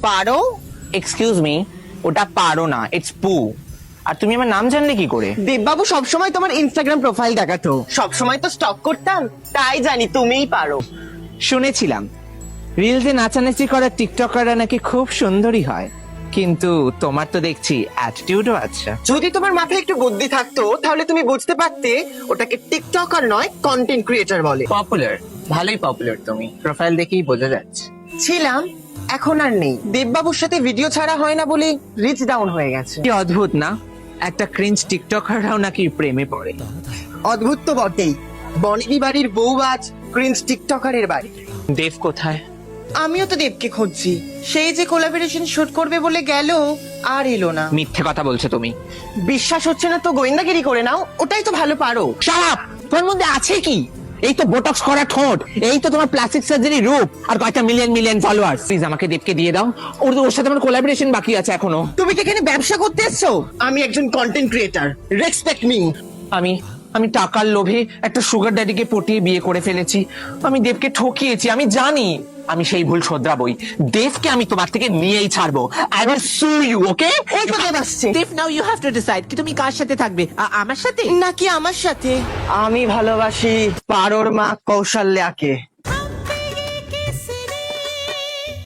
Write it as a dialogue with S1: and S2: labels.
S1: পারো? Excuse me, ওটা পারো না, ইটস পু। আর তুমি আমার নাম জানলে কি করে?
S2: দেববাবু সবসময় তোমার ইনস্টাগ্রাম প্রোফাইল দেখাতো, সবসময় তো স্টক করতাম, তাই জানি তুমিই পারো।
S1: শুনেছিলাম রিলসে নাচানাচি করা টিকটকাররা নাকি খুব সুন্দরী হয়, কিন্তু তোমার তো দেখছি অ্যাটিটিউডও আছে।
S2: যদি তোমার মাথায় একটু বুদ্ধি থাকতো তাহলে তুমি বুঝতে পারতে ওটাকে টিকটকার নয়, কন্টেন্ট ক্রিয়েটর বলে।
S1: পপুলার, ভালোই পপুলার তুমি, প্রোফাইল দেখেই বোঝা যাচ্ছে।
S2: ছিলাম, এখন আর নেই। দেববাবুর সাথে ভিডিও ছাড়া হয় না বলে রিচ ডাউন হয়ে গেছে।
S1: কি অদ্ভুত না, একটা ক্রিঞ্জ টিকটকাররাও নাকি প্রেমে পড়ে।
S2: অদ্ভুত তো বটেই, বনেদি বাড়ির বউ আজ ক্রিঞ্জ টিকটকারের বাড়ি।
S1: দেব কোথায়?
S2: আমিও তো দেবকে খুঁজছি, সেই যে কোলাবোরেশন শুট করবে বলে গেল আর এলো না।
S1: মিথ্যে কথা বলছো তুমি।
S2: বিশ্বাস হচ্ছে না তো গোয়েন্দাগিরি করে নাও, ওটাই তো ভালো পারো।
S1: Shut up! তোর মধ্যে আছে কি? এই তো বোটক্স করা ঠোঁট, এই তো তোমার প্লাস্টিক সার্জারি রূপ, আর কয়েকটা মিলিয়ন মিলিয়ন ফলোয়ার্স। প্লিজ আমাকে দেবকে দিয়ে দাও, ওর সাথে আমার কোলাবোরেশন বাকি আছে এখনো।
S2: তুমি কি এখানে ব্যবসা করতে এসছো? আমি একজন কন্টেন্ট ক্রিয়েটর, রেসপেক্ট মি।
S1: আমি টাকার লোভে একটা সুগার ড্যাডিকে পটিয়ে বিয়ে করে ফেলেছি। আমি দেবকে ঠকিয়েছি, আমি জানি। আমি সেই ভুল শোধরাবই। দেবকে আমি তোমার থেকে নিয়েই ছাড়বো। আই উইল সু ইউ, ওকে?
S2: এই তো দেব আসছে।
S1: দেব, now you have to decide কি তুমি কার সাথে থাকবে, আমার সাথে
S2: নাকি আমার সাথে? আমি ভালোবাসি পারোর মা কৌশল্যাকে।